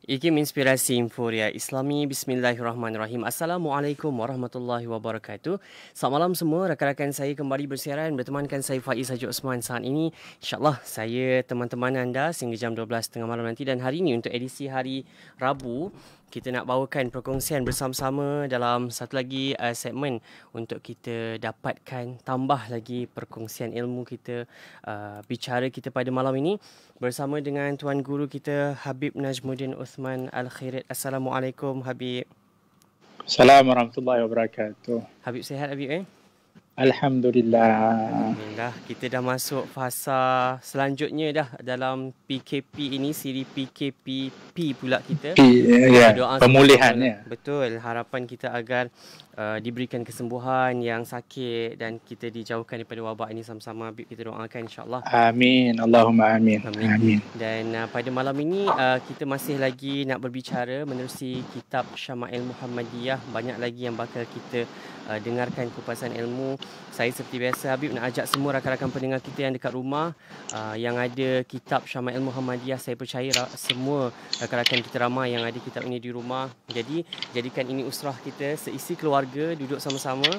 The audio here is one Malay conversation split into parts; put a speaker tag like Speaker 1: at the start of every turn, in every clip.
Speaker 1: IKIM Inspirasi Inforia Islami. Bismillahirrahmanirrahim. Assalamualaikum warahmatullahi wabarakatuh. Selamat malam semua. Rakan-rakan saya kembali bersiaran bertemankan saya Faiz Haji Osman saat ini. InsyaAllah saya teman-teman anda sehingga jam 12.30 malam nanti. Dan hari ini untuk edisi hari Rabu, kita nak bawakan perkongsian bersama-sama dalam satu lagi segmen untuk kita dapatkan tambah lagi perkongsian ilmu kita, bicara kita pada malam ini bersama dengan Tuan Guru kita Habib Najmuddin Uthman Al-Khairit. Assalamualaikum Habib.
Speaker 2: Assalamualaikum warahmatullahi wabarakatuh.
Speaker 1: Habib sihat Habib
Speaker 2: Alhamdulillah.
Speaker 1: Alhamdulillah. Kita dah masuk fasa selanjutnya dah dalam PKP ini, siri PKPP pula kita.
Speaker 2: Ya, pemulihannya.
Speaker 1: Betul. Harapan kita agar diberikan kesembuhan yang sakit dan kita dijauhkan daripada wabak ini sama-sama. Habib, kita doakan insya-Allah.
Speaker 2: Amin. Allahumma amin.
Speaker 1: Amin. Dan pada malam ini kita masih lagi nak berbicara menerusi kitab Syama'il Muhammadiyah. Banyak lagi yang bakal kita dengarkan kupasan ilmu. Saya seperti biasa Habib nak ajak semua rakan-rakan pendengar kita yang dekat rumah yang ada kitab Syama'il Muhammadiyah. Saya percaya semua rakan-rakan kita ramai yang ada kitab ini di rumah. Jadi jadikan ini usrah kita, seisi keluarga duduk sama-sama.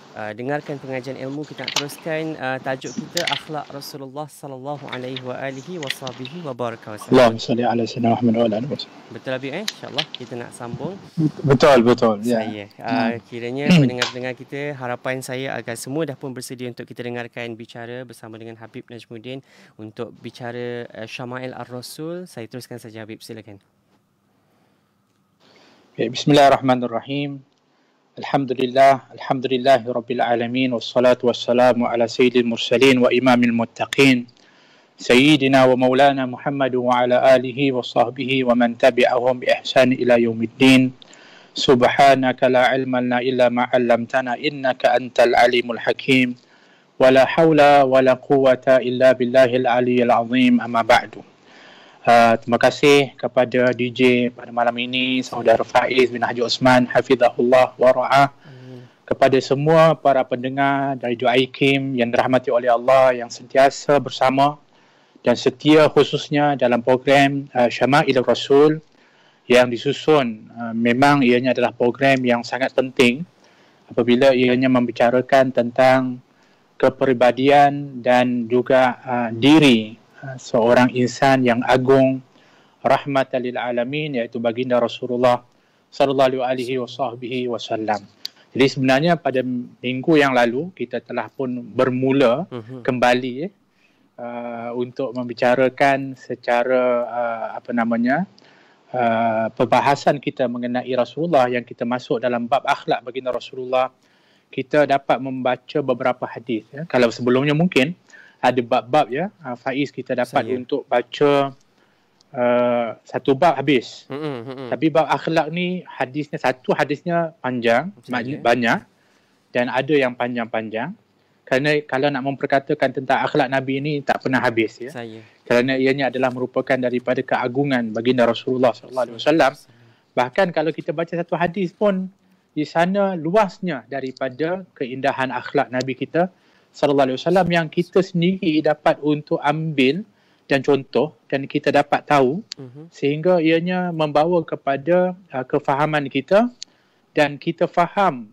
Speaker 1: Dengarkan pengajian ilmu. Kita nak teruskan tajuk kita akhlak Rasulullah sallallahu alaihi wa alihi washabihi wa baraka wasallam.
Speaker 2: Allahumma salli ala sayyidina Muhammad wa ala alihi wasallam.
Speaker 1: Betul Habib insya-Allah kita nak sambung.
Speaker 2: Betul ya.
Speaker 1: Saya kiranya pendengar-pendengar kita, harapan saya agar semua dah pun bersedia untuk kita dengarkan bicara bersama dengan Habib Najmuddin untuk bicara Syama'il Ar-Rasul. Saya teruskan saja Habib, silakan.
Speaker 2: Bismillahirrahmanirrahim. Alhamdulillahi rabbil alamin, wassalatu wassalamu ala sayyidil mursalin wa imamil muttaqin sayyidina wa maulana Muhammad wa ala alihi wa sahbihi wa man tabi'ahum bi ihsan ila yaumiddin. Subhanaka la ilma lana illa ma 'allamtana innaka antal alimul hakim. Wa la haula wa la quwwata illa billahil aliyyil azim. Amma ba'du. Terima kasih kepada DJ pada malam ini, Saudara Faiz bin Haji Osman, hafizahullah wa ra'ah. Kepada semua para pendengar dari Dua IKIM yang dirahmati oleh Allah, yang sentiasa bersama dan setia khususnya dalam program Syama'il Rasul yang disusun. Memang ianya adalah program yang sangat penting apabila ianya membicarakan tentang kepribadian dan juga diri seorang insan yang agung, rahmatan lil alamin, iaitu baginda Rasulullah sallallahu alaihi wasallam. Jadi sebenarnya pada minggu yang lalu kita telah pun bermula kembali untuk membicarakan secara perbahasan kita mengenai Rasulullah, yang kita masuk dalam bab akhlak baginda Rasulullah. Kita dapat membaca beberapa hadis ya. Kalau sebelumnya mungkin ada bab-bab ya, Faiz, kita dapat untuk baca satu bab habis. Tapi bab akhlak ni hadisnya panjang, banyak, dan ada yang panjang-panjang. Kerana kalau nak memperkatakan tentang akhlak Nabi ini tak pernah habis ya. Kerana ianya adalah merupakan daripada keagungan baginda Rasulullah sallallahu alaihi wasallam. Bahkan kalau kita baca satu hadis pun di sana luasnya daripada keindahan akhlak Nabi kita sallallahu alaihi wasallam yang kita sendiri dapat untuk ambil dan contoh dan kita dapat tahu sehingga ianya membawa kepada kefahaman kita dan kita faham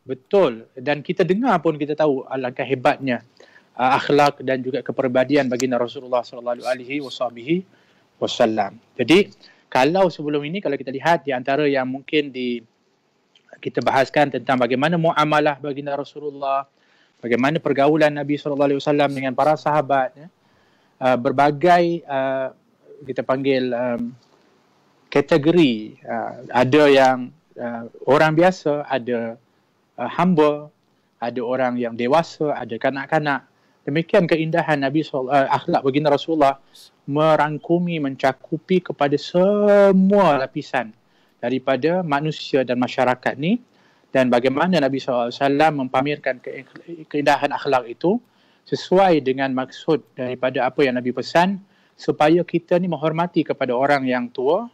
Speaker 2: betul dan kita dengar pun kita tahu alangkah hebatnya akhlak dan juga kepribadian baginda Rasulullah sallallahu alaihi wasallam. Jadi kalau sebelum ini kalau kita lihat di antara yang mungkin kita bahaskan tentang bagaimana muamalah baginda Rasulullah, bagaimana pergaulan Nabi SAW dengan para sahabat ya. Berbagai kita panggil kategori, ada yang orang biasa, ada hamba, ada orang yang dewasa, ada kanak-kanak. Demikian keindahan Nabi akhlak baginda Rasulullah merangkumi, mencakupi kepada semua lapisan daripada manusia dan masyarakat ni. Dan bagaimana Nabi SAW mempamerkan keindahan akhlak itu sesuai dengan maksud daripada apa yang Nabi pesan, supaya kita ni menghormati kepada orang yang tua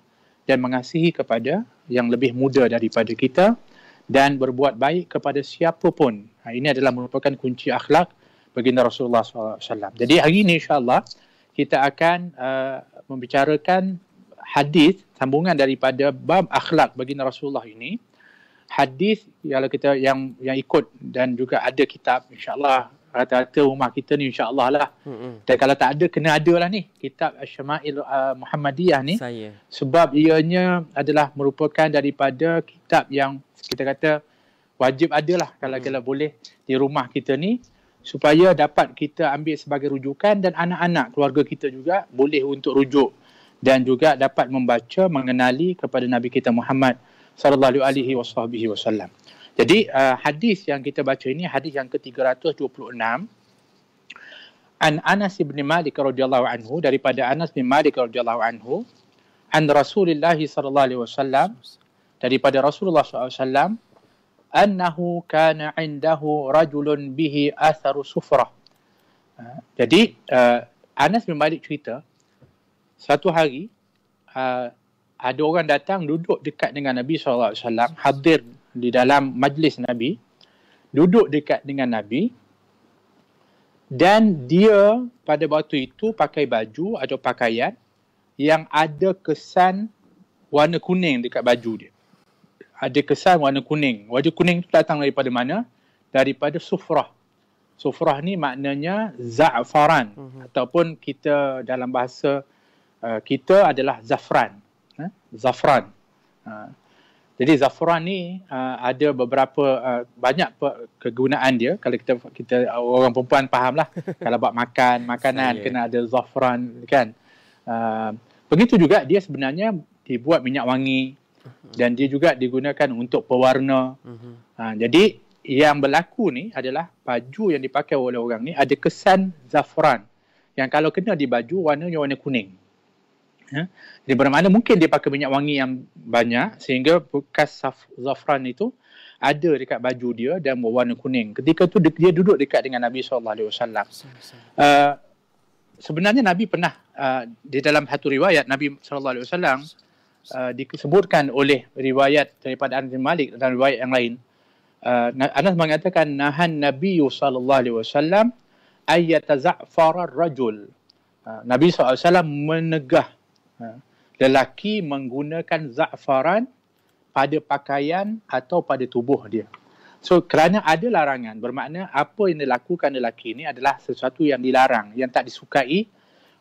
Speaker 2: dan mengasihi kepada yang lebih muda daripada kita dan berbuat baik kepada siapa pun. Ini adalah merupakan kunci akhlak baginda Rasulullah SAW. Jadi hari ini insyaAllah kita akan membicarakan hadis sambungan daripada bab akhlak baginda Rasulullah ini. Hadis kalau kita yang ikut dan juga ada kitab, insya-Allah rata-rata rumah kita ni insya-Allah lah. Dan kalau tak ada, kena ada lah ni kitab Syama'il Muhammadiyah ni. Sebab ianya adalah merupakan daripada kitab yang kita kata wajib ada lah kalau boleh di rumah kita ni, supaya dapat kita ambil sebagai rujukan dan anak-anak keluarga kita juga boleh untuk rujuk dan juga dapat membaca, mengenali kepada Nabi kita Muhammad sallallahu alaihi wasallam. Jadi hadis yang kita baca ini hadis yang ke-326 an Anas bin Malik radhiyallahu anhu, daripada Anas bin Malik radhiyallahu anhu, an Rasulullah sallallahu alaihi wasallam, daripada Rasulullah sallallahu alaihi wasallam, annahu kana indahu rajulun bihi atharu sufrah. Jadi Anas bin Malik cerita satu hari ada orang datang duduk dekat dengan Nabi sallallahu alaihi wasallam, hadir di dalam majlis Nabi, duduk dekat dengan Nabi, dan dia pada waktu itu pakai baju atau pakaian yang ada kesan warna kuning dekat baju dia. Ada kesan warna kuning. Warna kuning itu datang daripada mana? Daripada sufrah. Sufrah ni maknanya za'faran, ataupun kita dalam bahasa kita adalah zafran. Zafran. Jadi zafran ni ada beberapa banyak kegunaan dia. Kalau kita orang perempuan fahamlah. Kalau buat makanan kena ada zafran kan. Begitu juga dia sebenarnya dibuat minyak wangi dan dia juga digunakan untuk pewarna. Jadi yang berlaku ni adalah baju yang dipakai oleh orang ni ada kesan zafran, yang kalau kena di baju warnanya warna kuning. Jadi bermakna mungkin dia pakai minyak wangi yang banyak sehingga bekas zafran itu ada dekat baju dia dan berwarna kuning. Ketika tu dia duduk dekat dengan Nabi SAW. Sebenarnya Nabi pernah di dalam satu riwayat Nabi SAW disebutkan oleh riwayat daripada Anas bin Malik dan riwayat yang lain. Anas mengatakan nahan Nabi SAW ayyataza'fara rajul. Nabi SAW menegah lelaki menggunakan za'faran pada pakaian atau pada tubuh dia. So kerana ada larangan, bermakna apa yang dilakukan lelaki ini adalah sesuatu yang dilarang, yang tak disukai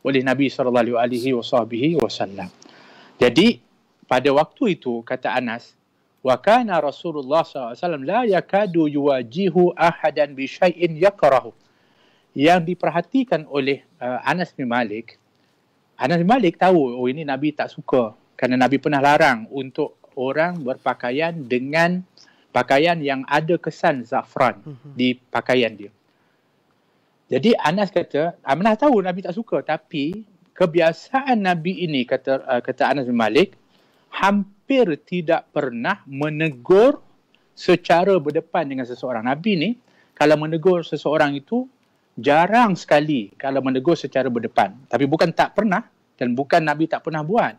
Speaker 2: oleh Nabi SAW. Jadi pada waktu itu kata Anas, wa kana Rasulullah SAW la yakadu yuwajihu ahadan bi syai'in yakrahu. Yang diperhatikan oleh Anas bin Malik tahu, oh ini Nabi tak suka, kerana Nabi pernah larang untuk orang berpakaian dengan pakaian yang ada kesan zafran di pakaian dia. Jadi Anas kata, Anas tahu Nabi tak suka, tapi kebiasaan Nabi ini, kata Anas bin Malik, hampir tidak pernah menegur secara berdepan dengan seseorang. Nabi ni kalau menegur seseorang itu jarang sekali kalau menegur secara berdepan. Tapi bukan tak pernah dan bukan Nabi tak pernah buat.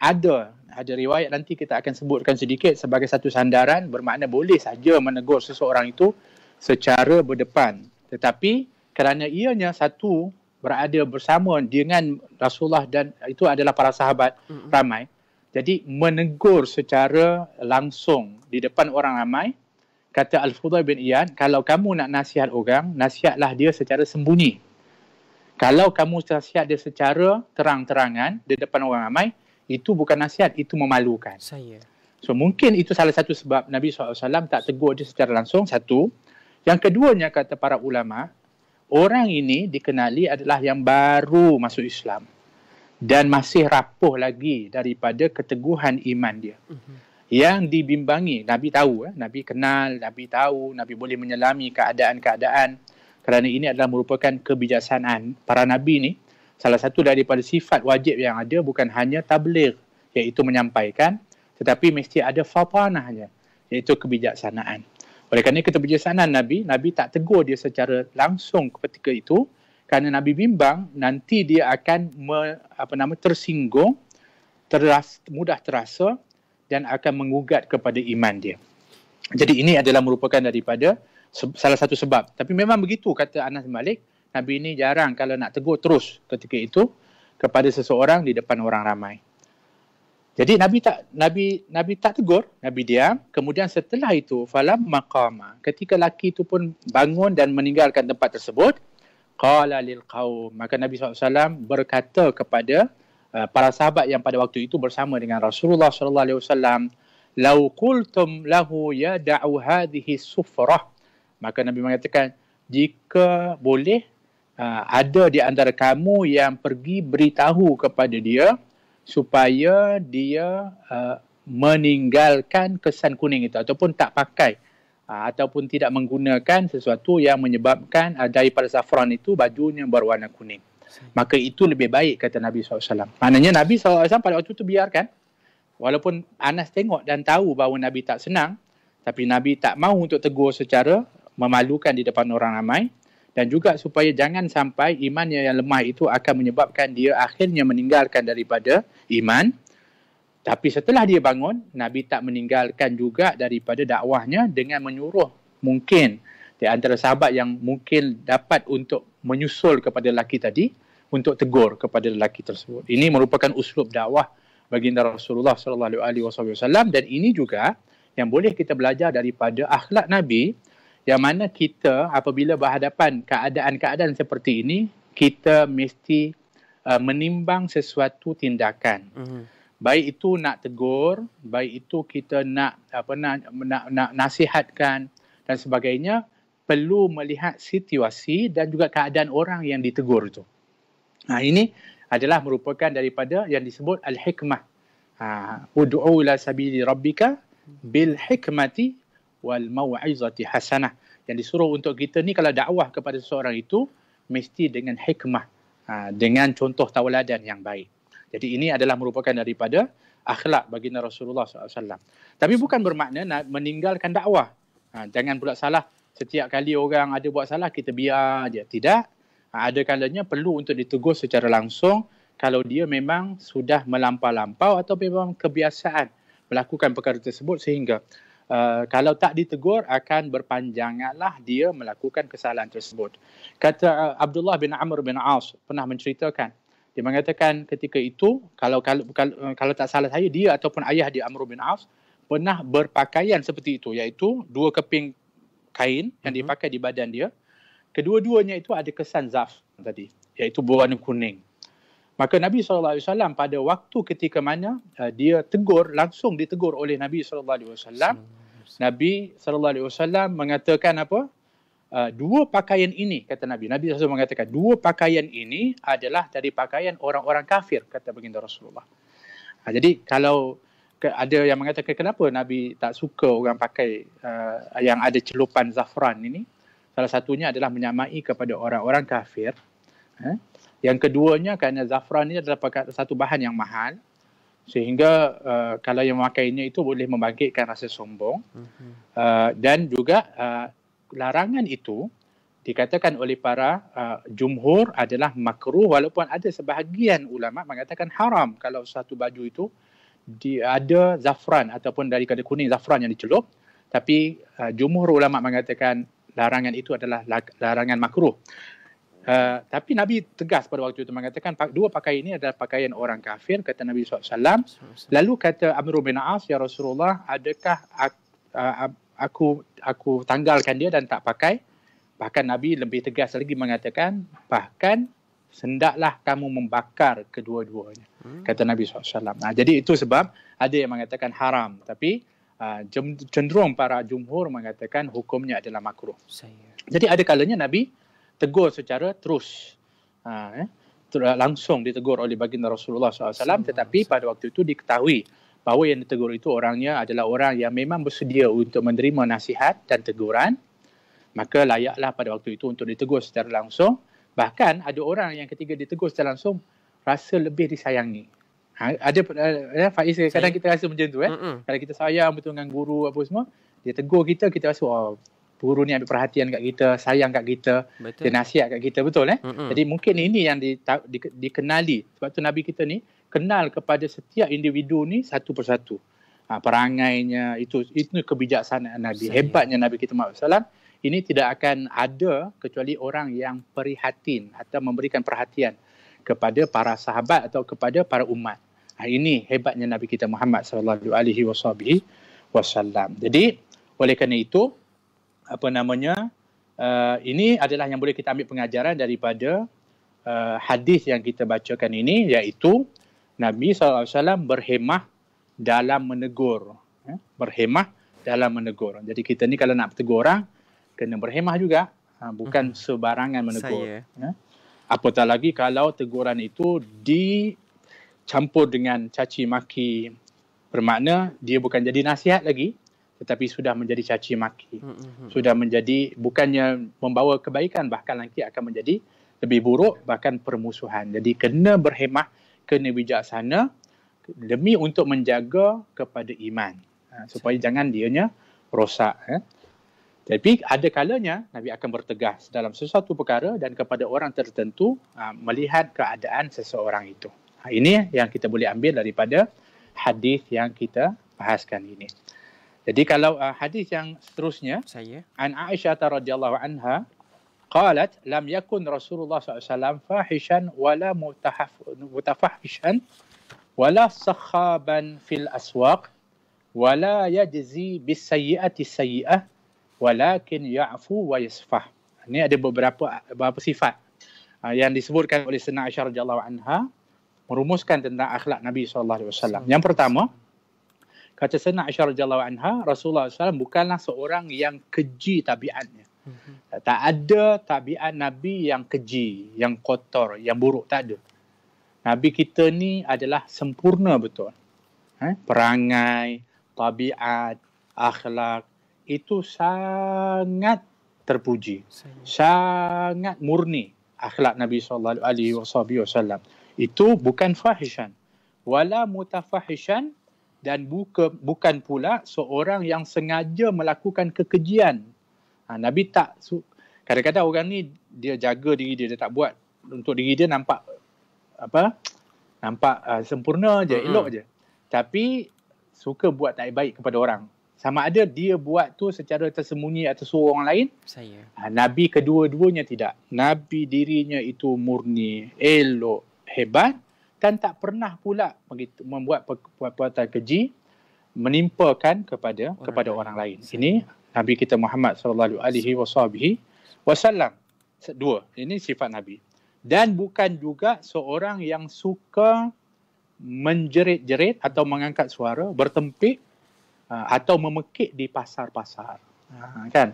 Speaker 2: Ada riwayat nanti kita akan sebutkan sedikit sebagai satu sandaran, bermakna boleh saja menegur seseorang itu secara berdepan. Tetapi kerana ianya satu berada bersama dengan Rasulullah dan itu adalah para sahabat ramai, jadi menegur secara langsung di depan orang ramai, kata Al-Fudail bin Iyad, kalau kamu nak nasihat orang, nasihatlah dia secara sembunyi. Kalau kamu nasihat dia secara terang-terangan di depan orang ramai, itu bukan nasihat, itu memalukan. So mungkin itu salah satu sebab Nabi SAW tak tegur dia secara langsung, satu. Yang keduanya, kata para ulama, orang ini dikenali adalah yang baru masuk Islam dan masih rapuh lagi daripada keteguhan iman dia. Yang dibimbangi, Nabi tahu, Nabi kenal, Nabi tahu, Nabi boleh menyelami keadaan-keadaan, kerana ini adalah merupakan kebijaksanaan para Nabi ni. Salah satu daripada sifat wajib yang ada bukan hanya tabligh, iaitu menyampaikan, tetapi mesti ada fatanahnya, iaitu kebijaksanaan. Oleh kerana kebijaksanaan Nabi tak tegur dia secara langsung ketika itu, kerana Nabi bimbang nanti dia akan tersinggung, mudah terasa dan akan mengugat kepada iman dia. Jadi ini adalah merupakan daripada salah satu sebab. Tapi memang begitu kata Anas bin Malik, Nabi ini jarang kalau nak tegur terus ketika itu kepada seseorang di depan orang ramai. Jadi Nabi tak tegur, Nabi diam. Kemudian setelah itu falam maqama, ketika laki itu pun bangun dan meninggalkan tempat tersebut, qala lil qaum, maka Nabi SAW berkata kepada para sahabat yang pada waktu itu bersama dengan Rasulullah SAW, lau qultum lahu yada'u hadhihi sufrah, maka Nabi mengatakan, jika boleh ada di antara kamu yang pergi beritahu kepada dia supaya dia meninggalkan kesan kuning itu ataupun tak pakai ataupun tidak menggunakan sesuatu yang menyebabkan daripada safran itu bajunya berwarna kuning. Maka itu lebih baik, kata Nabi SAW. Maknanya Nabi SAW pada waktu itu biarkan. Walaupun Anas tengok dan tahu bahawa Nabi tak senang, tapi Nabi tak mahu untuk tegur secara memalukan di depan orang ramai. Dan juga supaya jangan sampai imannya yang lemah itu akan menyebabkan dia akhirnya meninggalkan daripada iman. Tapi setelah dia bangun, Nabi tak meninggalkan juga daripada dakwahnya dengan menyuruh mungkin di antara sahabat yang mungkin dapat untuk menyusul kepada lelaki tadi untuk tegur kepada lelaki tersebut. Ini merupakan uslub dakwah baginda Rasulullah SAW, dan ini juga yang boleh kita belajar daripada akhlak Nabi, yang mana kita apabila berhadapan keadaan-keadaan seperti ini, kita mesti menimbang sesuatu tindakan. Baik itu nak tegur, baik itu kita nak nasihatkan dan sebagainya, perlu melihat situasi dan juga keadaan orang yang ditegur itu. Ini adalah merupakan daripada yang disebut al-hikmah. Ud'u ila sabili rabbika bil hikmati wal mau'izati hasanah. Yang disuruh untuk kita ni kalau dakwah kepada seseorang itu mesti dengan hikmah, dengan contoh tauladan yang baik. Jadi ini adalah merupakan daripada akhlak baginda Rasulullah SAW. Tapi bukan bermakna nak meninggalkan dakwah. Jangan pula salah, setiap kali orang ada buat salah kita biar je. Tidak. Ada kalanya perlu untuk ditegur secara langsung kalau dia memang sudah melampau-lampau atau memang kebiasaan melakukan perkara tersebut, sehingga kalau tak ditegur akan berpanjanganlah dia melakukan kesalahan tersebut. Kata Abdullah bin Amr bin As pernah menceritakan, dia mengatakan ketika itu kalau tak salah saya, dia ataupun ayah dia Amr bin As pernah berpakaian seperti itu, iaitu 2 keping kain yang dipakai di badan dia. Kedua-duanya itu ada kesan zaf tadi, iaitu berwarna kuning. Maka Nabi SAW pada waktu ketika mana dia tegur, langsung ditegur oleh Nabi SAW. Nabi SAW mengatakan apa? 2 pakaian ini, kata Nabi. Nabi SAW mengatakan 2 pakaian ini adalah dari pakaian orang-orang kafir, kata baginda Rasulullah. Jadi kalau ada yang mengatakan kenapa Nabi tak suka orang pakai yang ada celupan zafran ini, salah satunya adalah menyamai kepada orang-orang kafir. Yang keduanya kerana zafran ini adalah satu bahan yang mahal, sehingga kalau yang memakainya itu boleh membangkitkan rasa sombong. Dan juga larangan itu dikatakan oleh para jumhur adalah makruh, walaupun ada sebahagian ulama mengatakan haram kalau satu baju itu ada zafran ataupun daripada kuning zafran yang dicelup. Tapi jumhur ulama mengatakan larangan itu adalah larangan makruh. Tapi Nabi tegas pada waktu itu mengatakan 2 pakaian ini adalah pakaian orang kafir, kata Nabi SAW. Lalu kata Amr bin As, ya Rasulullah, adakah aku tanggalkan dia dan tak pakai? Bahkan Nabi lebih tegas lagi mengatakan, bahkan hendaklah kamu membakar kedua-duanya, kata Nabi SAW. Jadi itu sebab ada yang mengatakan haram, tapi cenderung para jumhur mengatakan hukumnya adalah makruh. Jadi ada kalanya Nabi tegur secara terus, langsung ditegur oleh baginda Rasulullah SAW, tetapi pada waktu itu diketahui bahawa yang ditegur itu orangnya adalah orang yang memang bersedia untuk menerima nasihat dan teguran, maka layaklah pada waktu itu untuk ditegur secara langsung. Bahkan ada orang yang ketika ditegur secara langsung rasa lebih disayangi. Ada Faiz, kadang kita rasa macam tu. Kalau kita sayang betul dengan guru apa semua, dia tegur kita, kita rasa guru ni ambil perhatian kat kita, sayang kat kita, betul. Dia nasihat kat kita, betul. Jadi mungkin ini yang dikenali. Sebab tu Nabi kita ni kenal kepada setiap individu ni satu persatu. Perangainya, itu kebijaksanaan Nabi. Hebatnya Nabi kita Muhammad SAW. Ini tidak akan ada kecuali orang yang prihatin atau memberikan perhatian kepada para sahabat atau kepada para umat. Ini hebatnya Nabi kita Muhammad sallallahu alaihi wasallam. Jadi oleh kerana itu ini adalah yang boleh kita ambil pengajaran daripada hadis yang kita bacakan ini, iaitu Nabi SAW berhemah dalam menegur. Berhemah dalam menegur. Jadi kita ni kalau nak tegur orang, kena berhemah juga. Bukan sebarangan menegur. Apatah lagi kalau teguran itu dicampur dengan caci maki. Bermakna dia bukan jadi nasihat lagi, tetapi sudah menjadi caci maki. Sudah menjadi, bukannya membawa kebaikan, bahkan nanti akan menjadi lebih buruk, bahkan permusuhan. Jadi kena berhemah, kena bijaksana demi untuk menjaga kepada iman. Supaya jangan dianya rosak. Tapi ada kalanya Nabi akan bertegas dalam sesuatu perkara dan kepada orang tertentu melihat keadaan seseorang itu. Ini yang kita boleh ambil daripada hadis yang kita bahaskan ini. Jadi kalau hadis yang seterusnya, an Aisyah radhiyallahu anha qalat lam yakun Rasulullah SAW fahishan wala mutafahishan wala sakhaban fil aswaq wala yajzi bis sayyi'ati sayyi'ah walakin ya'fu wa yasfah. Ini ada beberapa sifat yang disebutkan oleh Sayyidina Aisyah radhiyallahu anha merumuskan tentang akhlak Nabi SAW. Yang pertama, kata Sayyidina Aisyah radhiyallahu anha, Rasulullah SAW bukanlah seorang yang keji tabiatnya. Tak ada tabiat Nabi yang keji, yang kotor, yang buruk. Tak ada. Nabi kita ni adalah sempurna betul. Perangai, tabiat, akhlak, itu sangat terpuji. Sangat murni akhlak Nabi SAW. Itu bukan fahishan. Wala mutafahishan, dan bukan pula seorang yang sengaja melakukan kekejian. Nabi tak, kadang-kadang orang ni dia jaga diri dia tak buat untuk diri dia nampak sempurna je, elok je. Tapi suka buat tak baik kepada orang. Sama ada dia buat tu secara tersembunyi atau suruh orang lain. Nabi kedua-duanya tidak. Nabi dirinya itu murni, elok, hebat, dan tak pernah pula membuat perbuatan keji menimpakan kepada orang lain. Ini Nabi kita Muhammad sallallahu alaihi wasallam. Dua, ini sifat Nabi. Dan bukan juga seorang yang suka menjerit-jerit atau mengangkat suara, bertempik atau memekik di pasar-pasar. Kan?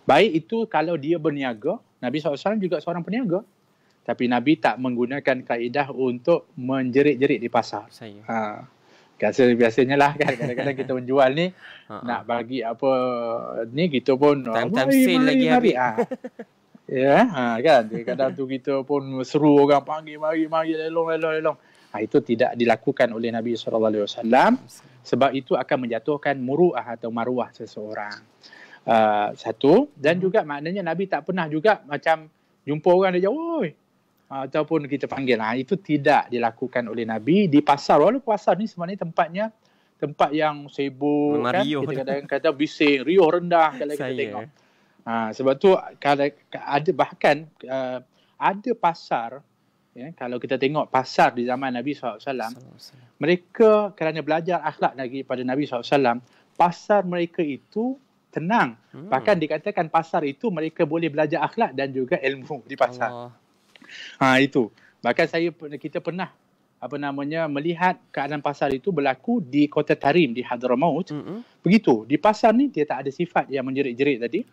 Speaker 2: Baik itu kalau dia berniaga, Nabi SAW juga seorang peniaga. Tapi Nabi tak menggunakan kaedah untuk menjerit-jerit di pasar. Biasanya lah kan, kadang-kadang kita menjual ni, nak bagi apa ni, kita pun
Speaker 1: time sale lagi habis.
Speaker 2: Kan, kadang tu kita pun seru orang panggil, mari, lelong. Itu tidak dilakukan oleh Nabi SAW. Sebab itu akan menjatuhkan muru'ah atau maruah seseorang. Satu, dan juga maknanya Nabi tak pernah juga macam jumpa orang dia jauh, ataupun kita panggil. Itu tidak dilakukan oleh Nabi di pasar. Walaupun pasar ni sebenarnya tempat yang sibuk, kan? Kita kadang-kadang bising, riuh rendah kalau kita tengok. Sebab tu ada pasar, kalau kita tengok pasar di zaman Nabi SAW, mereka kerana belajar akhlak daripada Nabi SAW, pasar mereka itu tenang. Bahkan dikatakan pasar itu mereka boleh belajar akhlak dan juga ilmu di pasar. Itu. Bahkan kita pernah melihat keadaan pasar itu berlaku di Kota Tarim di Hadramaut. Begitu. Di pasar ni dia tak ada sifat yang menjerit-jerit tadi.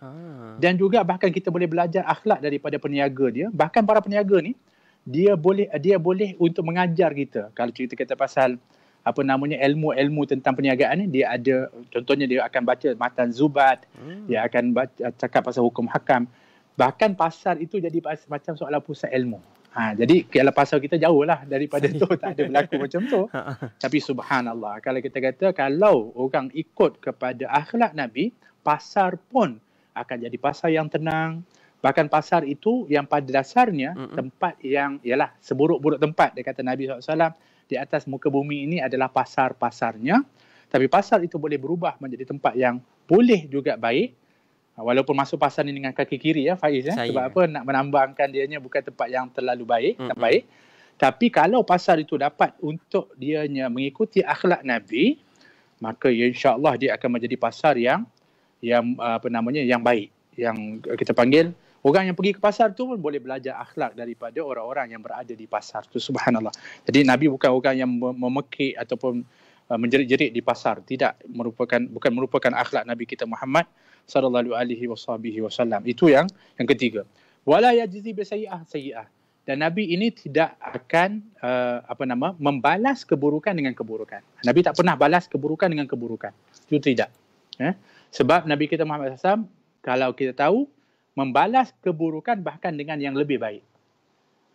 Speaker 2: Dan juga bahkan kita boleh belajar akhlak daripada peniaga dia. Bahkan para peniaga ni dia boleh untuk mengajar kita. Kalau kita kata pasal ilmu tentang perniagaan ni, dia ada, contohnya dia akan baca matan zubat, dia akan cakap pasal hukum hakam. Bahkan pasar itu jadi macam seolah pusat ilmu. Jadi kalau pasar kita jauh lah daripada tu, tak ada berlaku macam tu. Tapi subhanallah, kalau kita kata kalau orang ikut kepada akhlak Nabi, pasar pun akan jadi pasar yang tenang. Bahkan pasar itu yang pada dasarnya tempat yang ialah seburuk-buruk tempat, dia kata Nabi SAW, di atas muka bumi ini adalah pasar-pasarnya. Tapi pasar itu boleh berubah menjadi tempat yang boleh juga baik. Walaupun masuk pasar ni dengan kaki kiri Faiz. Sebab apa? Nak menambangkan dianya bukan tempat yang terlalu baik, tak baik. Tapi kalau pasar itu dapat untuk dianya mengikuti akhlak Nabi, maka insya-Allah dia akan menjadi pasar yang yang baik, yang kita panggil orang yang pergi ke pasar tu pun boleh belajar akhlak daripada orang-orang yang berada di pasar tu, subhanallah. Jadi Nabi bukan orang yang memekik ataupun menjerit-jerit di pasar, bukan merupakan akhlak Nabi kita Muhammad sallallahu alaihi wasallam. Itu yang ketiga. Wala yajzi bi sayyi'ah. Dan Nabi ini tidak akan membalas keburukan dengan keburukan. Nabi tak pernah balas keburukan dengan keburukan. Itu tidak. Sebab Nabi kita Muhammad SAW, kalau kita tahu, membalas keburukan bahkan dengan yang lebih baik.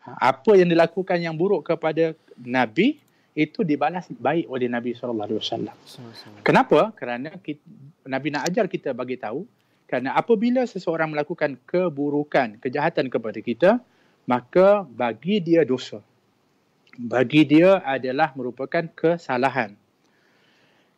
Speaker 2: Apa yang dilakukan yang buruk kepada Nabi, itu dibalas baik oleh Nabi SAW. Kenapa? Kerana Nabi nak ajar kita bagi tahu, kerana apabila seseorang melakukan keburukan, kejahatan kepada kita, maka bagi dia dosa. Bagi dia adalah merupakan kesalahan.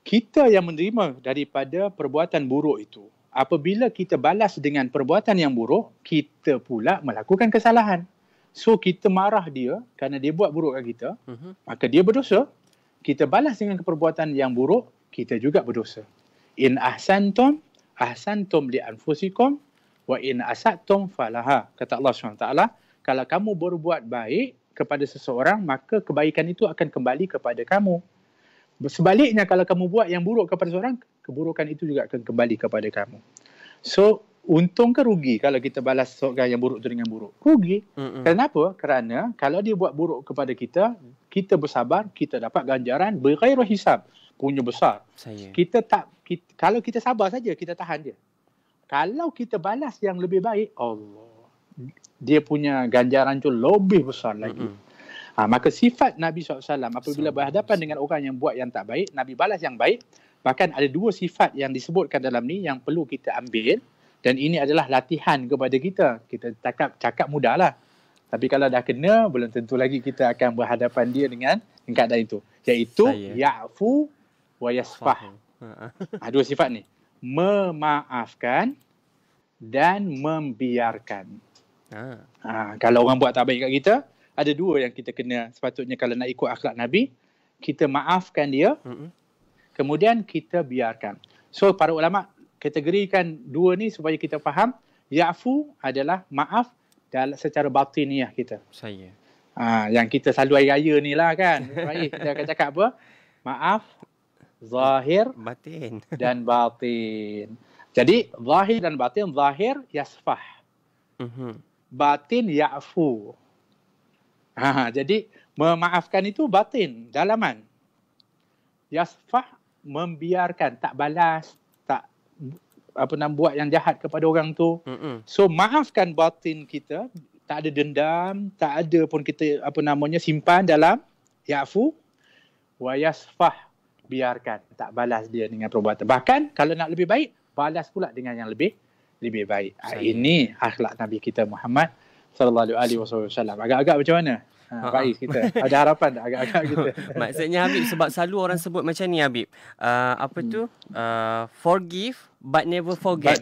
Speaker 2: Kita yang menerima daripada perbuatan buruk itu, apabila kita balas dengan perbuatan yang buruk, kita pula melakukan kesalahan. So kita marah dia kerana dia buat buruk kat kita, maka dia berdosa. Kita balas dengan perbuatan yang buruk, kita juga berdosa. In ahsantum li anfusikum wa in asatum falaha. Kata Allah SWT, kalau kamu berbuat baik kepada seseorang, maka kebaikan itu akan kembali kepada kamu. Sebaliknya, kalau kamu buat yang buruk kepada seseorang, keburukan itu juga akan kembali kepada kamu. So, untung ke rugi kalau kita balas seseorang yang buruk itu dengan buruk? Rugi. Kenapa? Kerana kalau dia buat buruk kepada kita, kita bersabar, kita dapat ganjaran berghairu hisab. Punya besar. Kalau kita sabar saja, kita tahan dia. Kalau kita balas yang lebih baik, Allah, dia punya ganjaran itu lebih besar lagi. Maka sifat Nabi SAW apabila berhadapan dengan orang yang buat yang tak baik, Nabi balas yang baik. Bahkan ada dua sifat yang disebutkan dalam ni yang perlu kita ambil. Dan ini adalah latihan kepada kita. Kita cakap mudahlah. Tapi kalau dah kena, belum tentu lagi kita akan berhadapan dia dengan keadaan itu. Iaitu ya'fu wa yasfah. Dua sifat ni. Memaafkan dan membiarkan. Kalau orang buat tak baik kat kita, ada dua yang kita kena sepatutnya kalau nak ikut akhlak Nabi. Kita maafkan dia, kemudian kita biarkan. So para ulama kategorikan dua ni supaya kita faham. Ya'fu adalah maaf secara batiniah kita. Yang kita selalu hari raya ni lah kan. Kita akan cakap apa? Maaf zahir
Speaker 1: batin
Speaker 2: dan batin. Jadi zahir dan batin, zahir yasfah. Batin ya'fu. Jadi memaafkan itu batin, dalaman. Yasfah, membiarkan, tak balas, tak buat yang jahat kepada orang tu. So maafkan batin kita, tak ada dendam, tak ada pun kita simpan dalam ya'fu wa yasfah, biarkan, tak balas dia dengan perbuatan. Bahkan kalau nak lebih baik, balas pula dengan yang lebih baik. Ini akhlak Nabi kita Muhammad sallallahu alaihi wasallam. Agak-agak macam mana? Faiz kita. Ada harapan tak agak-agak kita?
Speaker 1: Maksudnya Habib, sebab selalu orang sebut macam ni Habib. Forgive but never forget.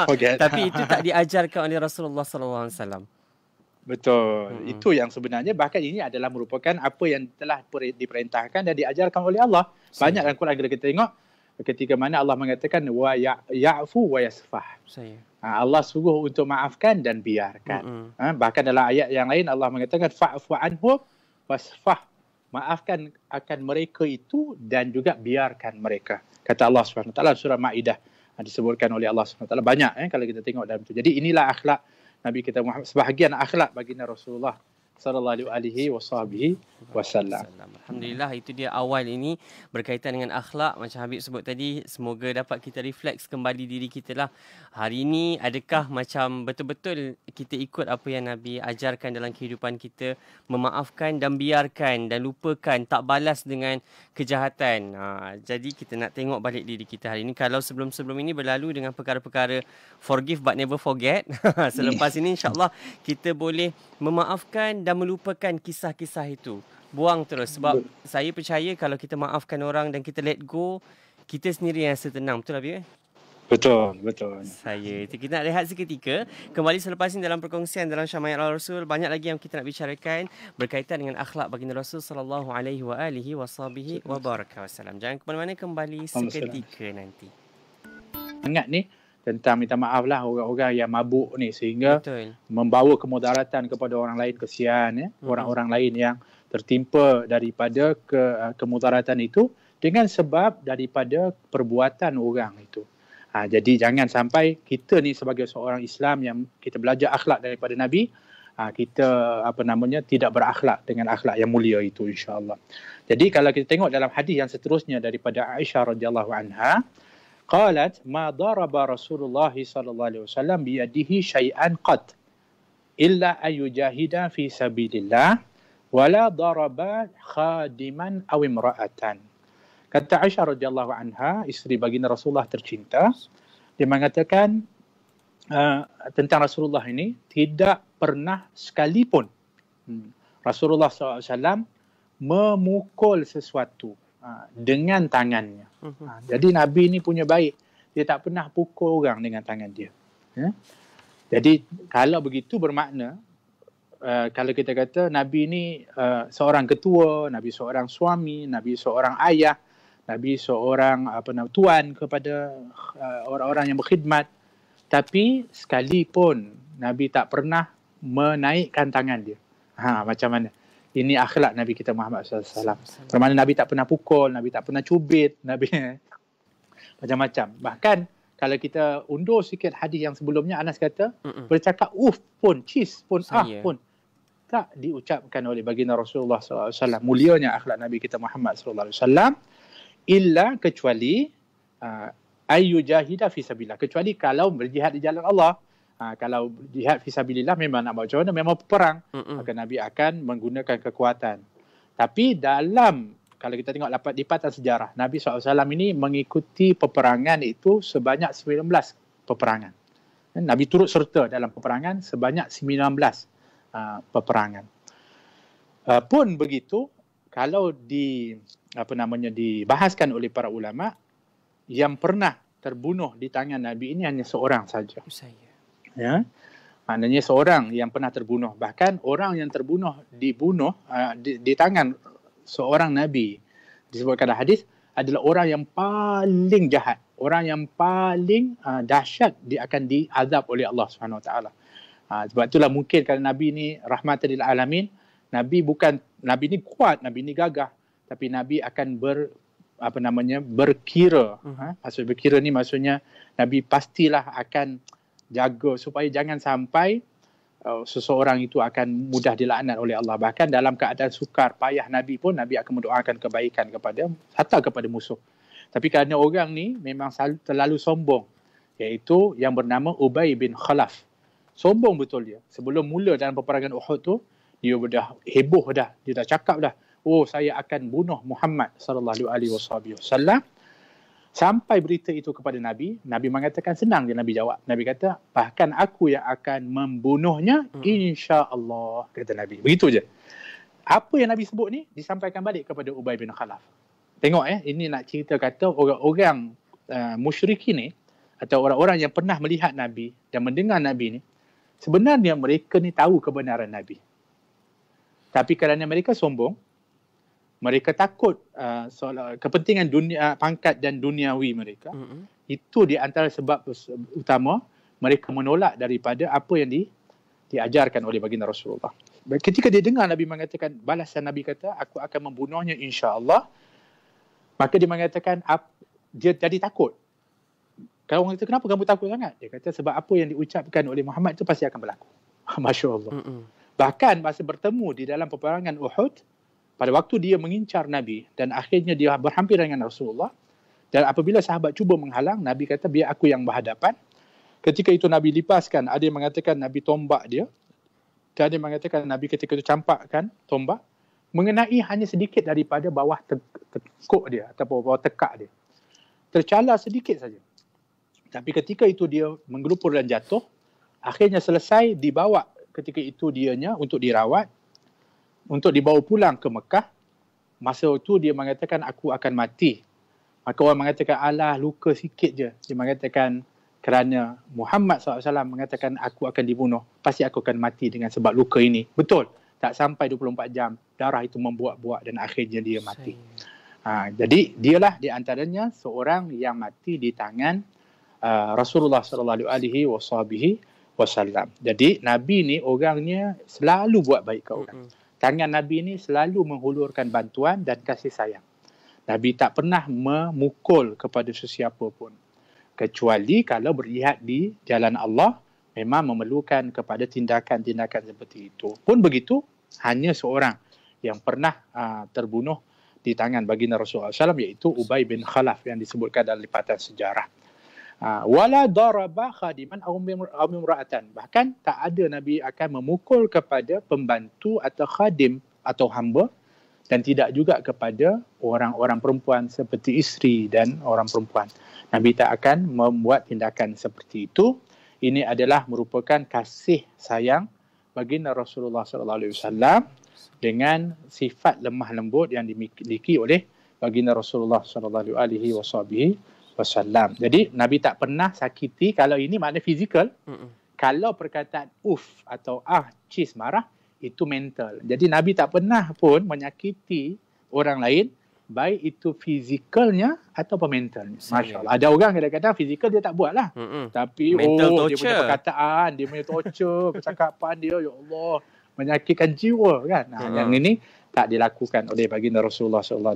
Speaker 2: Forget.
Speaker 1: Tapi itu tak diajarkan oleh Rasulullah sallallahu alaihi wasallam.
Speaker 2: Betul. Itu yang sebenarnya, bahkan ini adalah merupakan apa yang telah diperintahkan dan diajarkan oleh Allah. Banyak dalam Quran kita tengok ketika mana Allah mengatakan wa ya'fu wa yasfah. Allah suruh untuk maafkan dan biarkan. Bahkan dalam ayat yang lain Allah mengatakan fa'fu anhum wasfah. Maafkan akan mereka itu dan juga biarkan mereka. Kata Allah SWT surah Maidah, disebutkan oleh Allah SWT banyak kalau kita tengok dalam itu. Jadi inilah akhlak Nabi kita Muhammad, sebahagian akhlak baginda Rasulullah sallallahu alaihi wasallam.
Speaker 1: Alhamdulillah, itu dia awal ini berkaitan dengan akhlak macam Habib sebut tadi. Semoga dapat kita refleks kembali diri kita lah. Hari ini adakah macam betul-betul kita ikut apa yang Nabi ajarkan dalam kehidupan kita, memaafkan dan biarkan dan lupakan, tak balas dengan kejahatan. Jadi kita nak tengok balik diri kita hari ini. Kalau sebelum-sebelum ini berlalu dengan perkara-perkara forgive but never forget, selepas ini insya-Allah kita boleh memaafkan dan melupakan kisah-kisah itu. Buang terus. Sebab saya percaya kalau kita maafkan orang dan kita let go, kita sendiri yang rasa tenang. Betul Habib?
Speaker 2: Betul, betul.
Speaker 1: Saya. Kita nak rehat seketika. Kembali selepas ini dalam perkongsian dalam Syama'il Rasul. Banyak lagi yang kita nak bicarakan berkaitan dengan akhlak baginda Rasul sallallahu alaihi wa alihi washabihi wa baraka wasallam. Jangan ke mana-mana, kembali seketika nanti.
Speaker 2: Ingat ni tentang minta maaf lah orang-orang yang mabuk ni sehingga
Speaker 1: Betul.
Speaker 2: membawa kemudaratan kepada orang lain, kesian ya. Orang-orang lain yang tertimpa daripada kemudaratan itu dengan sebab daripada perbuatan orang itu. Jadi jangan sampai kita ni sebagai seorang Islam yang kita belajar akhlak daripada Nabi, kita tidak berakhlak dengan akhlak yang mulia itu, insya-Allah. Jadi kalau kita tengok dalam hadis yang seterusnya daripada Aisyah radhiyallahu anha, qalat ma daraba Rasulullah sallallahu alaihi wasallam bi yadihi syai'an qat illa ayujahida fi sabilillah wala daraba khadiman aw imra'atan. Kata Aisyah radhiyallahu anha, isteri baginda Rasulullah tercinta, dia mengatakan tentang Rasulullah ini, tidak pernah sekalipun Rasulullah SAW memukul sesuatu dengan tangannya. Jadi Nabi ni punya baik, dia tak pernah pukul orang dengan tangan dia. Jadi kalau begitu bermakna kalau kita kata Nabi ni seorang ketua, Nabi seorang suami, Nabi seorang ayah, Nabi seorang tuan kepada orang-orang yang berkhidmat, tapi sekalipun Nabi tak pernah menaikkan tangan dia. Macam mana? Ini akhlak Nabi kita Muhammad SAW. Bermakna Nabi tak pernah pukul, Nabi tak pernah cubit, Nabi macam-macam. Bahkan kalau kita undur sikit hadis yang sebelumnya, Anas kata bercakap pun, cheese pun, pun tak diucapkan oleh baginda Rasulullah SAW. Mulianya akhlak Nabi kita Muhammad SAW. Illa kecuali ayyujahida fi sabilillah, kecuali kalau berjihad di jalan Allah. Kalau jihad fi sabilillah memang nak buat macam mana, memang perang, maka Nabi akan menggunakan kekuatan. Tapi dalam, kalau kita tengok lipatan sejarah, Nabi SAW ini mengikuti peperangan itu sebanyak 19 peperangan. Nabi turut serta dalam peperangan sebanyak 19 peperangan. Pun begitu, kalau dibahaskan oleh para ulama, yang pernah terbunuh di tangan Nabi ini hanya seorang saja. Ya, maknanya seorang yang pernah terbunuh. Bahkan orang yang dibunuh di tangan seorang Nabi, disebutkan dalam hadis, adalah orang yang paling jahat, orang yang paling dahsyat, dia akan diazab oleh Allah Subhanahu Wa Taala. Sebab itulah mungkin kalau Nabi ni rahmatan lil alamin, Nabi ni kuat, Nabi ni gagah, tapi Nabi akan berkira. Maksud berkira ni maksudnya Nabi pastilah akan jaga supaya jangan sampai seseorang itu akan mudah dilaknat oleh Allah. Bahkan dalam keadaan sukar, payah Nabi pun, Nabi akan mendoakan kebaikan kepada musuh. Tapi kerana orang ni memang terlalu sombong, iaitu yang bernama Ubay bin Khalaf. Sombong betul dia. Sebelum mula dalam peperangan Uhud tu, dia dah heboh dah. Dia dah cakap dah, saya akan bunuh Muhammad sallallahu alaihi wasallam. Sampai berita itu kepada Nabi, Nabi mengatakan, senang je Nabi jawab. Nabi kata, bahkan aku yang akan membunuhnya, insya-Allah, kata Nabi. Begitu je. Apa yang Nabi sebut ni disampaikan balik kepada Ubay bin Khalaf. Tengok ini nak cerita kata orang-orang musyrikin ni, atau orang-orang yang pernah melihat Nabi dan mendengar Nabi ni, sebenarnya mereka ni tahu kebenaran Nabi. Tapi kerana mereka sombong, mereka takut kepentingan dunia, pangkat dan duniawi mereka. Itu di antara sebab utama mereka menolak daripada apa yang diajarkan oleh baginda Rasulullah. Ketika dia dengar Nabi mengatakan, balasan Nabi kata, aku akan membunuhnya insya-Allah, maka dia mengatakan, dia jadi takut. Kalau orang kata, kenapa kamu takut sangat? Dia kata, sebab apa yang diucapkan oleh Muhammad itu pasti akan berlaku. Masya Allah. Bahkan masa bertemu di dalam peperangan Uhud, pada waktu dia mengincar Nabi dan akhirnya dia berhampiran dengan Rasulullah, dan apabila sahabat cuba menghalang, Nabi kata, biar aku yang berhadapan. Ketika itu Nabi lipaskan, ada yang mengatakan Nabi tombak dia, dan ada yang mengatakan Nabi ketika itu campakkan tombak, mengenai hanya sedikit daripada bawah tekuk dia ataupun bawah tekak dia. Tercalar sedikit saja. Tapi ketika itu dia menggelupur dan jatuh, akhirnya selesai, dibawa ketika itu dianya untuk dirawat, untuk dibawa pulang ke Mekah. Masa itu dia mengatakan, aku akan mati Maka orang mengatakan, alah luka sikit je. Dia mengatakan kerana Muhammad SAW mengatakan aku akan dibunuh, pasti aku akan mati dengan sebab luka ini. Betul. Tak sampai 24 jam, darah itu membuak-buak dan akhirnya dia mati. Jadi dialah di antaranya seorang yang mati di tangan Rasulullah SAW. Jadi Nabi ni orangnya selalu buat baik ke orang. Tangan Nabi ni selalu menghulurkan bantuan dan kasih sayang. Nabi tak pernah memukul kepada sesiapa pun. Kecuali kalau berjihad di jalan Allah, memang memerlukan kepada tindakan-tindakan seperti itu. Pun begitu, hanya seorang yang pernah terbunuh di tangan baginda Rasulullah SAW, iaitu Ubay bin Khalaf yang disebutkan dalam lipatan sejarah. Wala daraba khadiman aw imra'atan. Bahkan tak ada Nabi akan memukul kepada pembantu atau khadim atau hamba, dan tidak juga kepada orang-orang perempuan seperti isteri dan orang perempuan. Nabi tak akan membuat tindakan seperti itu. Ini adalah merupakan kasih sayang baginda Rasulullah SAW dengan sifat lemah lembut yang dimiliki oleh baginda Rasulullah SAW. Jadi Nabi tak pernah sakiti. Kalau ini makna fizikal. Kalau perkataan atau cis, marah, itu mental. Jadi Nabi tak pernah pun menyakiti orang lain, baik itu fizikalnya atau mentalnya. Masya Allah. Ada orang kadang-kadang fizikal dia tak buat lah. Tapi
Speaker 1: mental
Speaker 2: dia punya perkataan, dia punya torture, percakapan dia, ya Allah, menyakitkan jiwa kan. Yang ini tak dilakukan oleh baginda Rasulullah SAW.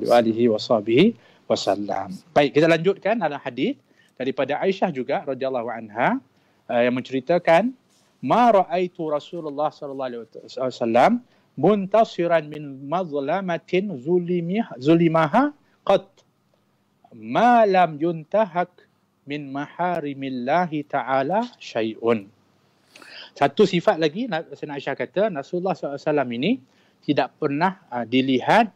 Speaker 2: Baik, kita lanjutkan dalam hadis daripada Aisyah juga radhiyallahu anha yang menceritakan, ma ra'aitu Rasulullah sallallahu alaihi wasallam muntasiran min mazlamatin zulimaha qat ma lam yuntahak min maharimillahi ta'ala syai'un. Satu sifat lagi Sayyidina Aisyah kata, Rasulullah SAW ini tidak pernah dilihat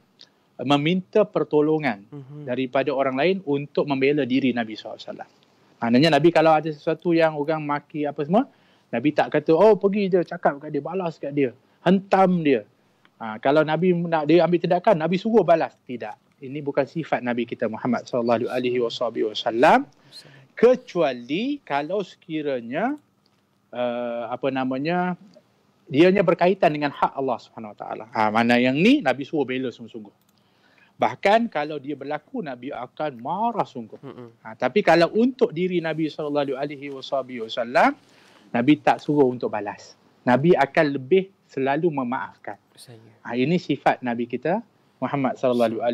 Speaker 2: meminta pertolongan daripada orang lain untuk membela diri Nabi SAW. Maknanya Nabi kalau ada sesuatu yang orang maki apa semua, Nabi tak kata, pergi je cakap kat dia, balas kat dia, hentam dia. Kalau Nabi nak dia ambil tindakan, Nabi suruh balas. Tidak. Ini bukan sifat Nabi kita Muhammad SAW. Kecuali kalau sekiranya dianya berkaitan dengan hak Allah SWT. Mana yang ni Nabi suruh bela sungguh-sungguh. Bahkan kalau dia berlaku, Nabi akan marah sungguh. Tapi kalau untuk diri Nabi SAW, Nabi tak suruh untuk balas. Nabi akan lebih selalu memaafkan. Ini sifat Nabi kita Muhammad SAW.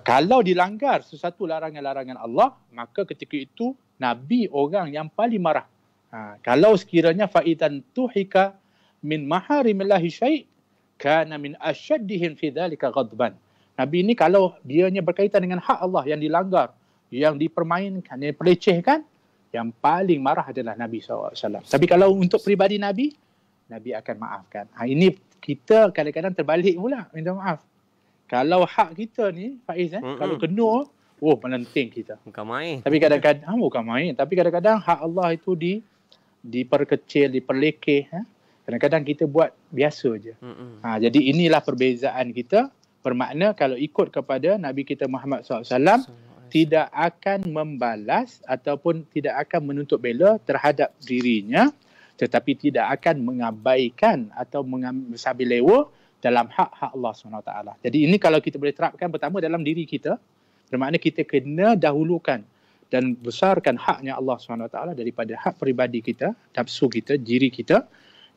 Speaker 2: Kalau dilanggar sesuatu larangan-larangan Allah, maka ketika itu Nabi orang yang paling marah. Kalau sekiranya fa'idan tuhika min maharimillahi syai' kana min asyaddihim fi dzalika ghadban. Nabi ini kalau dianya berkaitan dengan hak Allah yang dilanggar, yang dipermainkan, yang dipelecehkan, yang paling marah adalah Nabi SAW. Tapi kalau untuk peribadi Nabi, Nabi akan maafkan. Ini kita kadang-kadang terbalik pula minta maaf. Kalau hak kita ni, Faiz, kalau kena, melenting kita.
Speaker 1: Bukan main.
Speaker 2: Tapi kadang-kadang, bukan main. Tapi kadang-kadang hak Allah itu diperkecil, diperlekeh. Kadang-kadang kita buat biasa je. Jadi inilah perbezaan kita. Bermakna kalau ikut kepada Nabi kita Muhammad SAW, tidak akan membalas ataupun tidak akan menuntut bela terhadap dirinya, tetapi tidak akan mengabaikan atau mengambil lewa dalam hak-hak Allah SWT. Jadi ini kalau kita boleh terapkan, pertama dalam diri kita, bermakna kita kena dahulukan dan besarkan haknya Allah SWT daripada hak peribadi kita, nafsu kita, diri kita.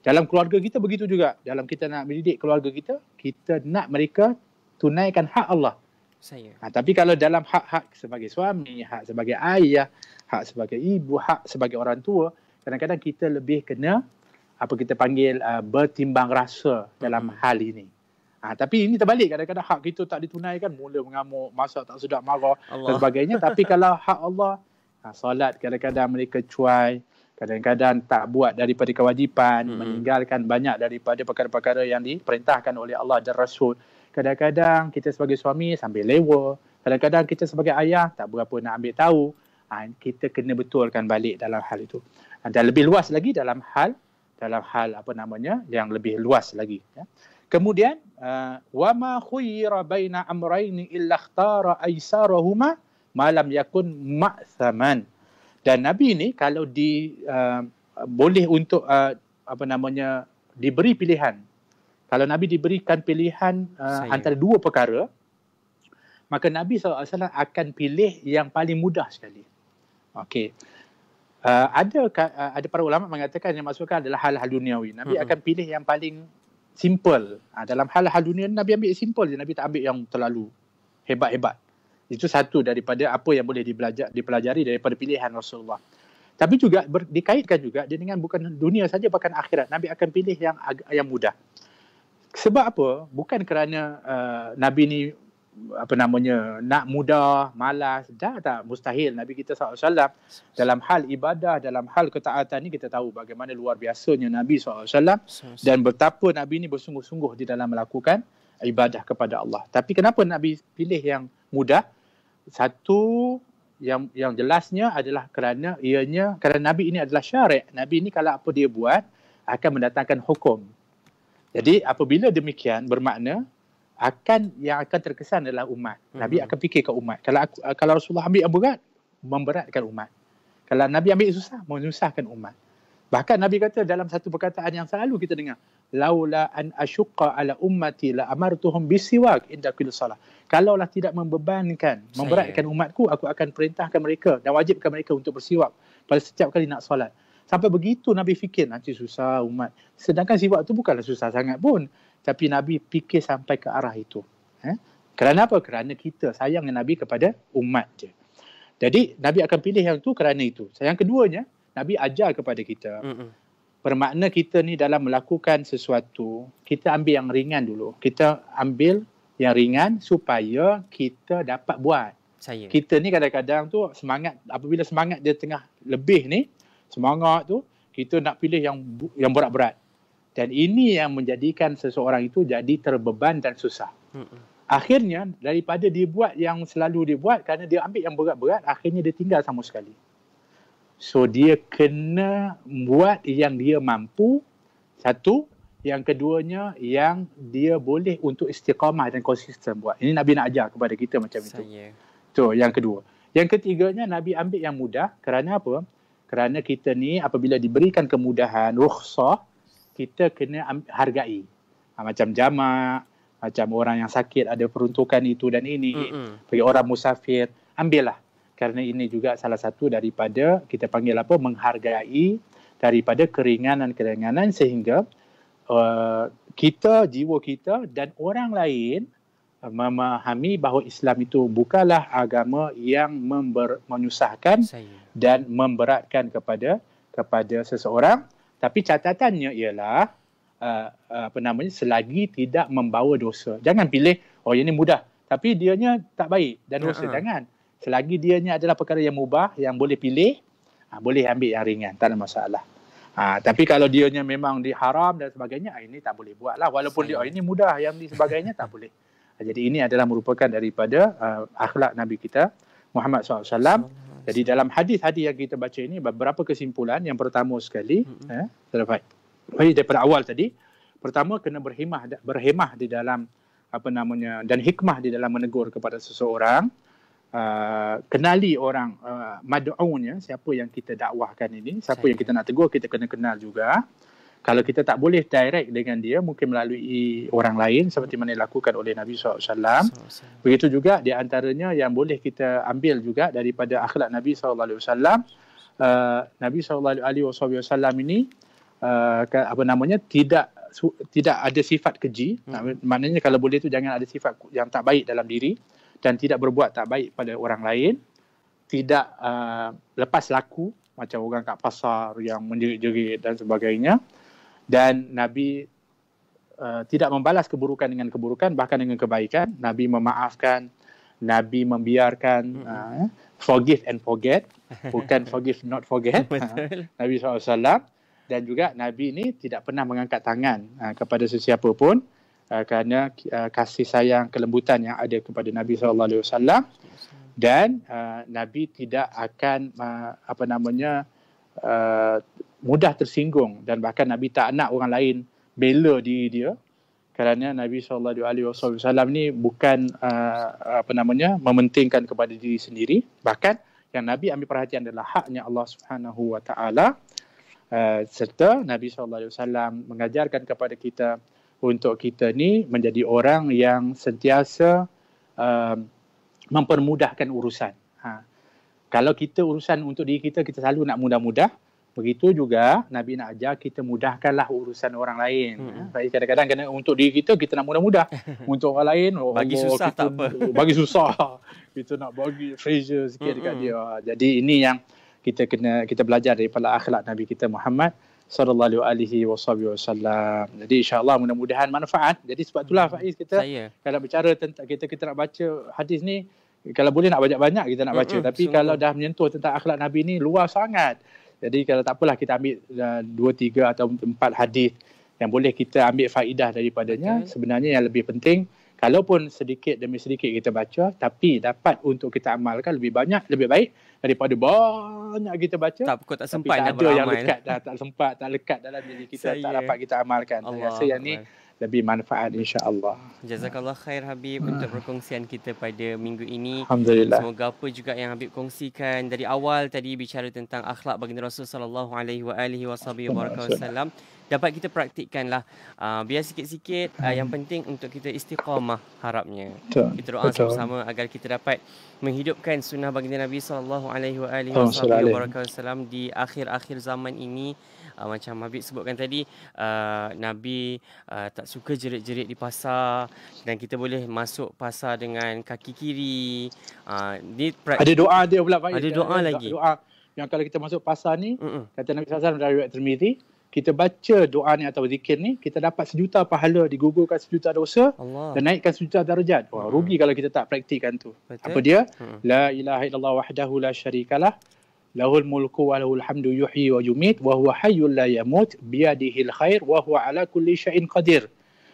Speaker 2: Dalam keluarga kita begitu juga. Dalam kita nak mendidik keluarga kita, kita nak mereka tunaikan hak Allah. Tapi kalau dalam hak-hak sebagai suami, hak sebagai ayah, hak sebagai ibu, hak sebagai orang tua, kadang-kadang kita lebih kena kita panggil bertimbang rasa dalam hal ini. Tapi ini terbalik, kadang-kadang hak kita tak ditunaikan, mula mengamuk, masak tak sedap, marah dan sebagainya. Tapi kalau hak Allah, solat kadang-kadang mereka cuai, kadang-kadang tak buat daripada kewajipan, meninggalkan banyak daripada perkara-perkara yang diperintahkan oleh Allah dan Rasul. Kadang-kadang kita sebagai suami sambil lewa, kadang-kadang kita sebagai ayah tak berapa nak ambil tahu. Kita kena betulkan balik dalam hal itu. Dan lebih luas lagi dalam hal yang lebih luas lagi. Kemudian wa ma khuyira baina amrayni illa ikhtara aisarahuma ma lam yakun ma'thaman. Dan Nabi ni kalau boleh untuk diberi pilihan. Kalau Nabi diberikan pilihan antara dua perkara, maka Nabi SAW akan pilih yang paling mudah sekali. Okey. Ada para ulama mengatakan yang maksudkan adalah hal-hal duniawi. Nabi akan pilih yang paling simple. Dalam hal-hal dunia Nabi ambil simple je. Nabi tak ambil yang terlalu hebat-hebat. Itu satu daripada apa yang boleh dipelajari daripada pilihan Rasulullah. Tapi juga dikaitkan juga dengan bukan dunia saja, bahkan akhirat. Nabi akan pilih yang mudah. Sebab apa? Bukan kerana Nabi ni nak mudah, malas. Tak, mustahil. Nabi kita SAW dalam hal ibadah, dalam hal ketaatan ni kita tahu bagaimana luar biasanya Nabi SAW dan betapa Nabi ni bersungguh-sungguh di dalam melakukan ibadah kepada Allah. Tapi kenapa Nabi pilih yang mudah? Satu yang jelasnya adalah kerana Nabi ini adalah syarik. Nabi ini kalau apa dia buat akan mendatangkan hukum. Jadi apabila demikian bermakna yang akan terkesan adalah umat. Nabi akan fikir ke umat. Kalau Rasulullah ambil yang berat, memberatkan umat. Kalau Nabi ambil susah, menyusahkan umat. Bahkan Nabi kata dalam satu perkataan yang selalu kita dengar, laula an asyqa ala ummati la amartuhum bisiwak inda kulli salah. Kalaulah tidak memberatkan umatku, aku akan perintahkan mereka dan wajibkan mereka untuk bersiwak pada setiap kali nak solat. Sampai begitu Nabi fikir nanti susah umat. Sedangkan siwak tu bukanlah susah sangat pun. Tapi Nabi fikir sampai ke arah itu. Kerana apa? Kerana kita sayang Nabi kepada umat je. Jadi Nabi akan pilih yang tu kerana itu. Yang keduanya, Nabi ajar kepada kita. Bermakna kita ni dalam melakukan sesuatu, kita ambil yang ringan dulu. Kita ambil yang ringan supaya kita dapat buat. Kita ni kadang-kadang tu apabila semangat dia tengah lebih ni, semangat tu, kita nak pilih yang berat-berat. Dan ini yang menjadikan seseorang itu jadi terbeban dan susah. Akhirnya, daripada dia buat yang selalu dia buat, kerana dia ambil yang berat-berat, akhirnya dia tinggal sama sekali. So, dia kena buat yang dia mampu. Satu. Yang keduanya, yang dia boleh untuk istiqamah dan konsisten buat. Ini Nabi nak ajar kepada kita macam itu. So, yang kedua. Yang ketiganya, Nabi ambil yang mudah. Kerana apa? Kerana kita ni apabila diberikan kemudahan, rukhsah, kita kena hargai. Macam jamak, macam orang yang sakit ada peruntukan itu dan ini. Bagi orang musafir, ambillah. Kerana ini juga salah satu daripada, kita panggil menghargai daripada keringanan-keringanan sehingga jiwa kita dan orang lain memahami bahawa Islam itu bukanlah agama yang menyusahkan dan memberatkan kepada seseorang. Tapi catatannya ialah selagi tidak membawa dosa. Jangan pilih ini mudah tapi dianya tak baik dan dosa. Jangan. Selagi dianya adalah perkara yang mubah yang boleh pilih, boleh ambil yang ringan, tak ada masalah. Tapi kalau dianya memang diharam dan sebagainya, ini tak boleh buatlah. Walaupun ini mudah, yang ni sebagainya tak boleh. Jadi ini adalah merupakan daripada akhlak Nabi kita Muhammad SAW. Jadi dalam hadis-hadis yang kita baca ini beberapa kesimpulan. Yang pertama sekali, daripada awal tadi, pertama kena berhemah di dalam dan hikmah di dalam menegur kepada seseorang. Kenali orang mad'un, siapa yang kita dakwahkan ini, siapa yang kita nak tegur, kita kena kenal juga. Kalau kita tak boleh direct dengan dia, mungkin melalui orang lain seperti mana dilakukan oleh Nabi SAW. Begitu juga di antaranya yang boleh kita ambil juga daripada akhlak Nabi SAW. Nabi SAW ini tidak ada sifat keji. Maknanya kalau boleh tu jangan ada sifat yang tak baik dalam diri dan tidak berbuat tak baik pada orang lain. Tidak lepas laku macam orang kat pasar yang menjerit-jerit dan sebagainya. Dan Nabi tidak membalas keburukan dengan keburukan, bahkan dengan kebaikan. Nabi memaafkan, Nabi membiarkan, forgive and forget, bukan forgive not forget. Nabi SAW. Dan juga Nabi ini tidak pernah mengangkat tangan kepada sesiapa pun kerana kasih sayang, kelembutan yang ada kepada Nabi SAW. Dan Nabi tidak akan mudah tersinggung, dan bahkan Nabi tak nak orang lain bela diri dia kerana Nabi SAW ni bukan mementingkan kepada diri sendiri. Bahkan yang Nabi ambil perhatian adalah haknya Allah Subhanahu Wa Taala, serta Nabi SAW mengajarkan kepada kita untuk kita ni menjadi orang yang sentiasa mempermudahkan urusan. Kalau kita urusan untuk diri kita, kita selalu nak mudah-mudah. Begitu juga Nabi nak ajar kita mudahkanlah urusan orang lain. Kadang-kadang kena untuk diri kita, kita nak mudah-mudah. Untuk orang lain,
Speaker 1: bagi susah tak apa.
Speaker 2: Bagi susah. Kita nak bagi pressure sikit dekat dia. Jadi ini yang kita belajar daripada akhlak Nabi kita Muhammad sallallahu alaihi wasallam. Jadi insya-Allah mudah-mudahan manfaat. Jadi sebab itulah Faiz, kita kalau bicara tentang kita nak baca hadis ni, kalau boleh nak banyak-banyak kita nak baca. Tapi kalau dah menyentuh tentang akhlak Nabi ni luas sangat. Jadi kalau tak apalah kita ambil 2, 3 atau 4 hadis yang boleh kita ambil faedah daripadanya. Sebenarnya yang lebih penting, kalaupun sedikit demi sedikit kita baca, tapi dapat untuk kita amalkan lebih banyak, lebih baik daripada banyak kita baca.
Speaker 1: Tak sempat
Speaker 2: tapi tak ada yang lekat, tak sempat, tak lekat dalam diri kita, tak dapat kita amalkan. Saya rasa yang ni lebih manfaat insya-Allah.
Speaker 1: Jazakallah khair Habib untuk perkongsian kita pada minggu ini.
Speaker 2: Alhamdulillah.
Speaker 1: Semoga apa juga yang Habib kongsikan dari awal tadi bicara tentang akhlak baginda Rasul sallallahu alaihi wasallam dapat kita praktikkanlah. Biar sikit-sikit, yang penting untuk kita istiqamah harapnya. Kita doa sama-sama agar kita dapat menghidupkan sunnah baginda Nabi sallallahu alaihi wasallam di akhir-akhir zaman ini. Macam Habib sebutkan tadi, Nabi tak suka jerit-jerit di pasar, dan kita boleh masuk pasar dengan kaki kiri.
Speaker 2: Ada doa dia pula, Pak.
Speaker 1: Ada doa lagi.
Speaker 2: Doa yang kalau kita masuk pasar ni, kata Nabi SAW dari riwayat Tirmizi, kita baca doa ni atau zikir ni, kita dapat 1 juta pahala, digugurkan 1 juta dosa, dan naikkan 1 juta darjat. Wah, rugi kalau kita tak praktikkan tu. Betul? Apa dia? La ilaha illallah wahdahu la syarikalah, lahul mulku wa lahul hamdu yuhyi wa yumit wa huwa hayyul la yamut biyadihil khair wa huwa ala kulli syai'in qadir.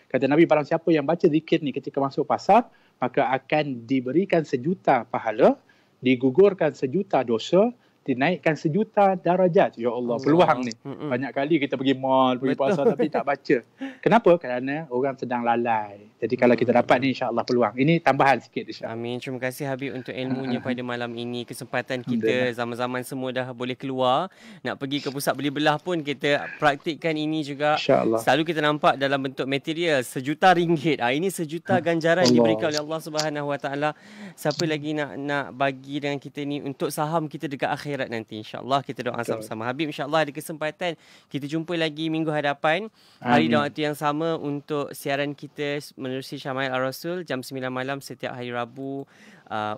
Speaker 2: Kata Nabi, barang siapa yang baca zikir ni ketika masuk pasar, maka akan diberikan 1 juta pahala, digugurkan 1 juta dosa, dinaikkan 1 juta darajat. Ya Allah, peluang ni. Banyak kali kita pergi mall, pergi pasar tapi tak baca. Kenapa? Kerana orang sedang lalai. Jadi kalau kita dapat ni, insya-Allah peluang. Ini tambahan sikit, insya-Allah.
Speaker 1: Amin. Terima kasih Habib untuk ilmunya pada malam ini. Kesempatan kita zaman-zaman semua dah boleh keluar. Nak pergi ke pusat beli belah pun kita praktikkan ini juga. Selalu kita nampak dalam bentuk material, 1 juta ringgit. Ini 1 juta ganjaran diberikan oleh Allah Subhanahu Wa Taala. Siapa lagi nak bagi dengan kita ni untuk saham kita dekat akhirat nanti, insya-Allah. Kita doa sama-sama. Habib, insya-Allah ada kesempatan kita jumpa lagi minggu hadapan, hari dan waktu yang sama, untuk siaran kita menerusi Syama'il Ar-Rasul jam 9 malam setiap hari Rabu,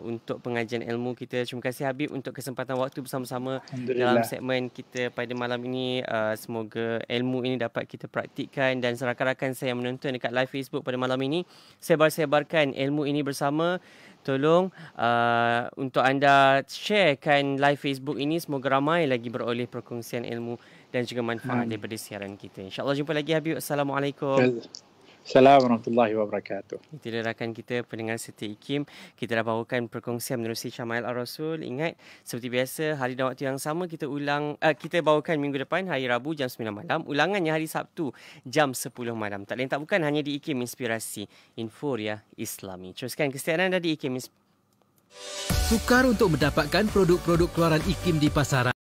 Speaker 1: untuk pengajian ilmu kita. Terima kasih Habib untuk kesempatan waktu bersama-sama dalam segmen kita pada malam ini. Semoga ilmu ini dapat kita praktikkan, dan rakan-rakan saya yang menonton dekat live Facebook pada malam ini, sebar-sebarkan ilmu ini bersama. Tolong untuk anda sharekan live Facebook ini, semoga ramai lagi beroleh perkongsian ilmu dan juga manfaat daripada siaran kita. InsyaAllah jumpa lagi Habib. Assalamualaikum.
Speaker 2: Assalamualaikum warahmatullahi wabarakatuh.
Speaker 1: Itu dia rakan kita, pendengar setia IKIM. Kita dah bawakan perkongsian menerusi Syama'il Ar-Rasul. Ingat, seperti biasa, hari dan waktu yang sama kita bawakan minggu depan, hari Rabu jam 9 malam. Ulangannya hari Sabtu jam 10 malam. Tak lain tak bukan, hanya di IKIM Inspirasi Inforia Islami. Teruskan kesetiaan anda di IKIM.
Speaker 3: Sukar untuk mendapatkan produk-produk keluaran IKIM di pasaran.